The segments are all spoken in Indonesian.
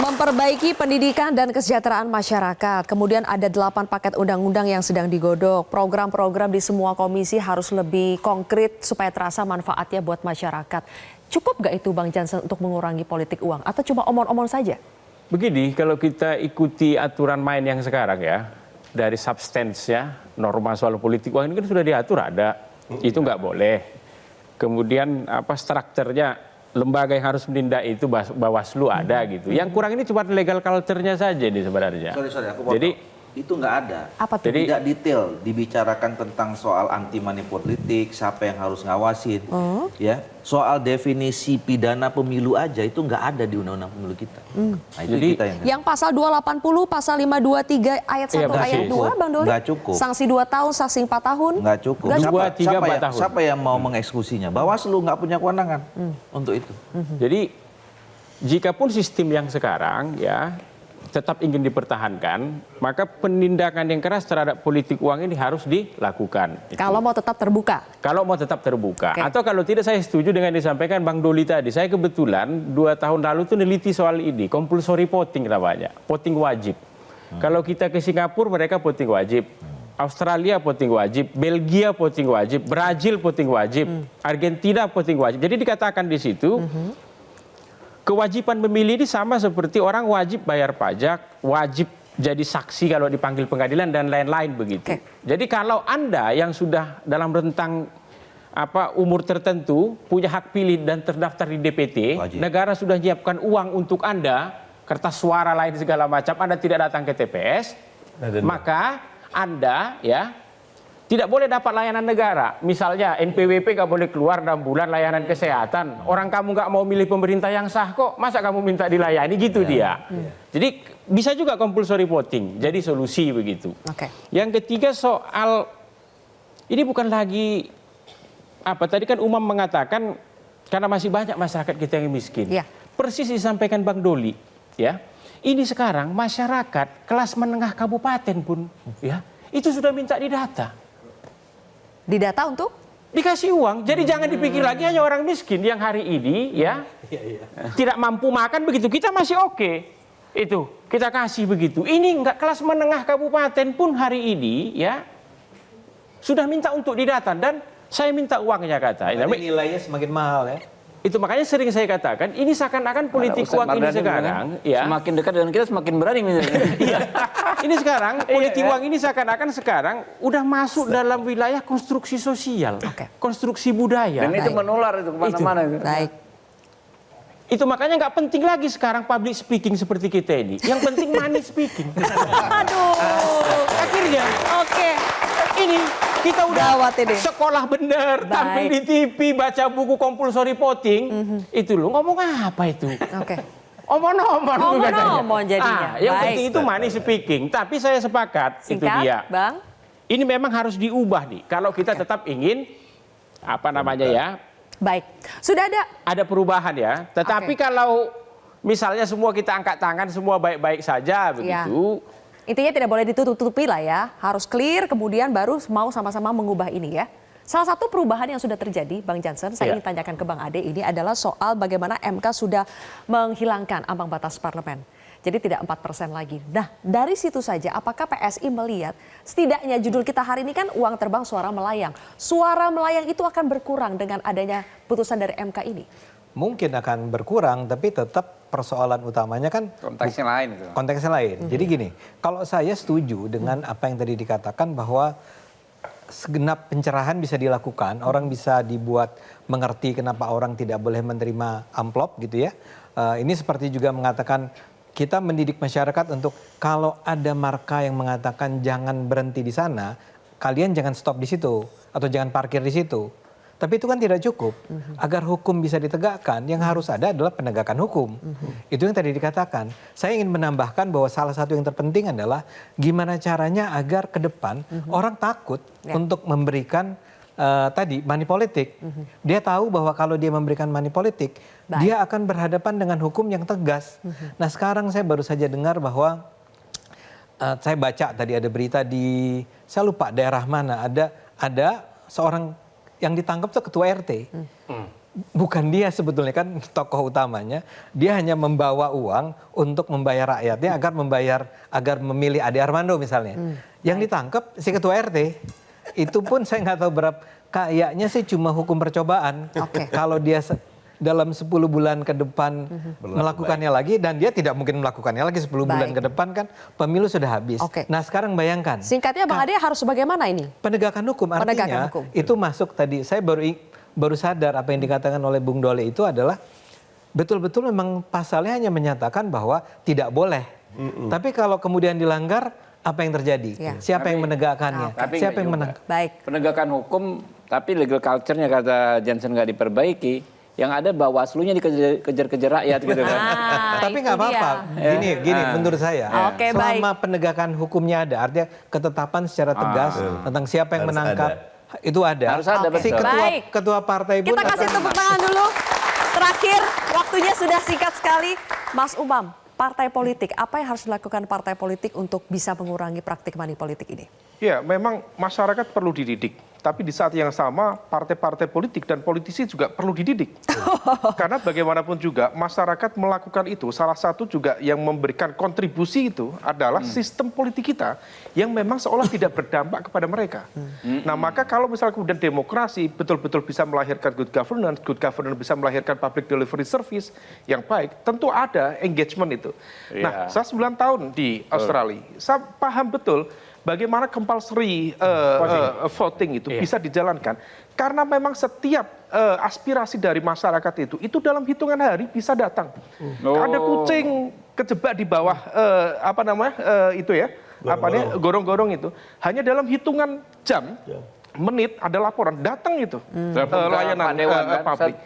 Memperbaiki pendidikan dan kesejahteraan masyarakat. Kemudian ada 8 paket undang-undang yang sedang digodok. Program-program di semua komisi harus lebih konkret supaya terasa manfaatnya buat masyarakat. Cukup gak itu Bang Jansen untuk mengurangi politik uang? Atau cuma omong-omong saja? Begini, kalau kita ikuti aturan main yang sekarang ya, dari substance-nya, norma soal politik uang ini kan sudah diatur ada. Itu nggak boleh. Kemudian apa strukturnya, lembaga yang harus menindak itu Bawaslu ada gitu. Yang kurang ini cuma legal culture-nya saja nih sebenarnya. Sorry, aku potong. Jadi itu nggak ada. Apa tuh? Jadi tidak detail dibicarakan tentang soal anti money politik, siapa yang harus ngawasin, ya. Soal definisi pidana pemilu aja itu nggak ada di undang-undang pemilu kita. Nah, itu Jadi, kita yang pasal 280, pasal 523 ayat 1 Iya, ayat 2 Bang Doli? Nggak cukup. Sanksi 2 tahun, sanksi 4 tahun? Nggak cukup. Nggak cukup. 2, 3, 4 tahun. Siapa yang mau mengeksekusinya? Bawaslu nggak punya kewenangan untuk itu. Jadi jikapun sistem yang sekarang ya tetap ingin dipertahankan, maka penindakan yang keras terhadap politik uang ini harus dilakukan. Kalau mau tetap terbuka? Kalau mau tetap terbuka. Oke. Atau kalau tidak, saya setuju dengan disampaikan Bang Doli tadi. Saya kebetulan 2 tahun lalu tuh neliti soal ini, compulsory voting namanya, voting wajib. Kalau kita ke Singapura mereka voting wajib. Australia voting wajib, Belgia voting wajib, Brazil voting wajib, Argentina voting wajib. Jadi dikatakan di situ kewajiban memilih ini sama seperti orang wajib bayar pajak, wajib jadi saksi kalau dipanggil pengadilan dan lain-lain begitu. Oke. Jadi kalau Anda yang sudah dalam rentang umur tertentu punya hak pilih dan terdaftar di DPT, Wajib. negara sudah menyiapkan uang untuk Anda, kertas suara lain segala macam, Anda tidak datang ke TPS, maka Anda ya tidak boleh dapat layanan negara. Misalnya NPWP nggak boleh keluar 6 bulan layanan kesehatan. Orang kamu nggak mau milih pemerintah yang sah kok, masa kamu minta dilayani gitu dia. Jadi bisa juga compulsory voting, jadi solusi begitu. Oke. Yang ketiga soal, ini bukan lagi, tadi kan Umam mengatakan karena masih banyak masyarakat kita yang miskin. Iya. Persis disampaikan Bang Doli. Ya, ini sekarang masyarakat kelas menengah kabupaten pun ya itu sudah minta didata. Didata untuk? Dikasih uang, jadi jangan dipikir lagi hanya orang miskin yang hari ini ya tidak mampu makan begitu, kita masih oke. Itu kita kasih begitu. Ini enggak, kelas menengah kabupaten pun hari ini ya sudah minta untuk didata dan saya minta uangnya kata. Nilainya semakin mahal ya. Itu makanya sering saya katakan ini seakan-akan politik uang ini sekarang ya. Semakin dekat dengan kita semakin berani misalnya. Iya. Ini sekarang politik uang ini seakan-akan sekarang udah masuk dalam wilayah konstruksi sosial, konstruksi budaya. Dan itu menular itu kemana-mana. Baik. Itu makanya nggak penting lagi sekarang public speaking seperti kita ini. Yang penting money speaking. Aduh. Akhirnya, Oke. ini kita udah Gawat ini. sekolah bener, tampil di TV, baca buku compulsory voting. Itu lu ngomong apa itu? Oke. Omong-omong Omong-omong jadinya. Yang Baik. penting itu money speaking. Tapi saya sepakat, itu Singkat, dia. Bang. Ini memang harus diubah nih. Kalau kita tetap ingin Baik. Sudah ada? ada perubahan ya. Tetapi kalau misalnya semua kita angkat tangan, semua baik-baik saja begitu. Intinya tidak boleh ditutup-tutupi lah ya. Harus clear, kemudian baru mau sama-sama mengubah ini ya. Salah satu perubahan yang sudah terjadi, Bang Jansen, saya ingin tanyakan ke Bang Ade, ini adalah soal bagaimana MK sudah menghilangkan ambang batas parlemen. Jadi tidak 4% lagi. Nah, dari situ saja apakah PSI melihat setidaknya judul kita hari ini kan uang terbang suara melayang. Suara melayang itu akan berkurang dengan adanya putusan dari MK ini? Mungkin akan berkurang, tapi tetap persoalan utamanya kan Konteksnya lain itu. konteksnya lain. Jadi gini, kalau saya setuju dengan apa yang tadi dikatakan bahwa segenap pencerahan bisa dilakukan, orang bisa dibuat mengerti kenapa orang tidak boleh menerima amplop gitu ya. Ini seperti juga mengatakan kita mendidik masyarakat untuk kalau ada marka yang mengatakan jangan berhenti di sana, kalian jangan stop di situ atau jangan parkir di situ. Tapi itu kan tidak cukup. Agar hukum bisa ditegakkan, yang harus ada adalah penegakan hukum. Itu yang tadi dikatakan. Saya ingin menambahkan bahwa salah satu yang terpenting adalah gimana caranya agar ke depan orang takut untuk memberikan tadi money politik. Dia tahu bahwa kalau dia memberikan money politik, dia akan berhadapan dengan hukum yang tegas. Nah sekarang saya baru saja dengar bahwa saya baca tadi ada berita di, saya lupa daerah mana, ada seorang yang ditangkap tuh ketua RT. bukan dia sebetulnya kan tokoh utamanya, dia hanya membawa uang untuk membayar rakyatnya agar memilih Ade Armando misalnya. Yang ditangkap si ketua RT. Itu pun saya nggak tahu berapa, kayaknya sih cuma hukum percobaan. Kalau dia dalam 10 bulan ke depan melakukannya lagi, dan dia tidak mungkin melakukannya lagi 10 bulan ke depan kan pemilu sudah habis. Nah sekarang bayangkan. Singkatnya Bang Ade harus bagaimana ini? Penegakan hukum artinya itu masuk tadi, saya baru sadar apa yang dikatakan oleh Bung Dole itu adalah betul-betul memang pasalnya hanya menyatakan bahwa tidak boleh. Tapi kalau kemudian dilanggar, apa yang terjadi? Siapa yang menegakkannya? Siapa yang menang? Baik. Penegakan hukum, tapi legal culture-nya kata Jansen nggak diperbaiki. Yang ada Bawaslu-nya dikejar-kejar rakyat gitu kan. Tapi nggak apa-apa. Gini, menurut saya, selama penegakan hukumnya ada, artinya ketetapan secara tegas tentang siapa yang menangkap, itu ada. Harus ada, Si ketua partai pun Kita kasih tepuk tangan dulu. Terakhir, waktunya sudah singkat sekali. Mas Umam, partai politik, apa yang harus dilakukan partai politik untuk bisa mengurangi praktik money politik ini? Ya, memang masyarakat perlu dididik. Tapi di saat yang sama, partai-partai politik dan politisi juga perlu dididik. Karena bagaimanapun juga, masyarakat melakukan itu, salah satu juga yang memberikan kontribusi itu adalah sistem politik kita yang memang seolah tidak berdampak kepada mereka. Nah, maka kalau misalnya kemudian demokrasi betul-betul bisa melahirkan good governance bisa melahirkan public delivery service yang baik, tentu ada engagement itu. Nah, saya 9 tahun di Australia, saya paham betul bagaimana compulsory voting itu bisa dijalankan. Karena memang setiap aspirasi dari masyarakat itu dalam hitungan hari bisa datang. Ada kucing kejebak di bawah gorong-gorong itu. Hanya dalam hitungan jam, menit ada laporan, datang itu layanan publik.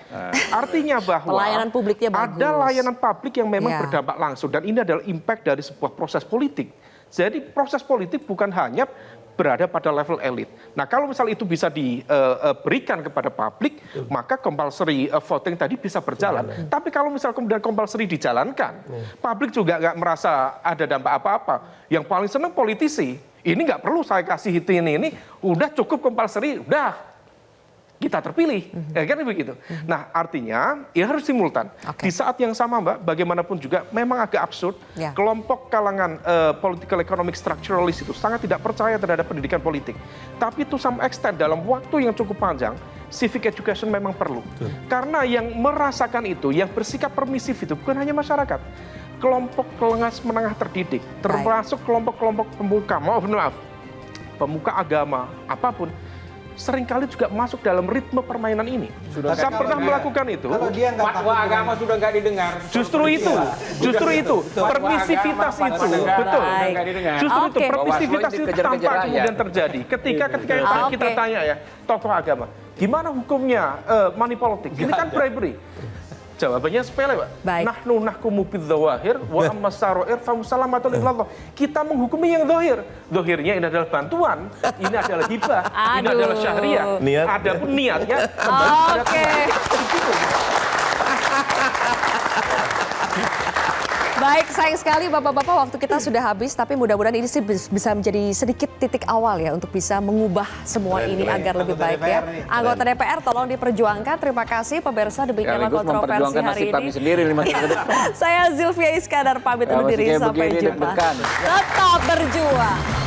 Artinya bahwa pelayanan publiknya bagus. Ada layanan publik yang memang berdampak langsung. Dan ini adalah impact dari sebuah proses politik. Jadi proses politik bukan hanya berada pada level elit. Nah, kalau misal itu bisa diberikan kepada publik, maka compulsory voting tadi bisa berjalan. Tapi kalau misal kemudian compulsory dijalankan, publik juga nggak merasa ada dampak apa-apa. Yang paling senang politisi, ini nggak perlu saya kasih ini, udah cukup compulsory, udah kita terpilih, kan begitu. Nah, artinya ya harus simultan. Di saat yang sama, Mbak, bagaimanapun juga memang agak absurd, kelompok kalangan political economic structuralist itu sangat tidak percaya terhadap pendidikan politik. Tapi to some extent dalam waktu yang cukup panjang, civic education memang perlu. Karena yang merasakan itu, yang bersikap permisif itu bukan hanya masyarakat. Kelompok kelas menengah terdidik, termasuk kelompok-kelompok pemuka, pemuka agama, apapun, seringkali juga masuk dalam ritme permainan ini. Saya pernah melakukan itu. Fatwa agama sudah nggak didengar. Justru itu, permisivitas itu, betul. Justru itu, permisivitas itu tampak kemudian terjadi. Ketika yang kita tanya ya, tokoh agama, gimana hukumnya money politics? Ini kan bribery. Jawabannya sepele, Pak. Nahnu nahkumu bidzawahir wa amma sarair fa musallamatul ilallah. Kita menghukumi yang zahir. Zahirnya ini adalah bantuan, ini adalah hibah, ini adalah syahriah. Adapun niatnya kembali pada Baik, sayang sekali Bapak-Bapak, waktu kita sudah habis, tapi mudah-mudahan ini sih bisa menjadi sedikit titik awal ya untuk bisa mengubah semua ini agar lebih baik ya. Anggota DPR tolong diperjuangkan. Terima kasih pemirsa, demikianlah kontroversi hari ini. Sendiri 5 tahun ke depan. Saya Zilvia Iskandar pamit undur diri, sampai jumpa. Tetap berjuang.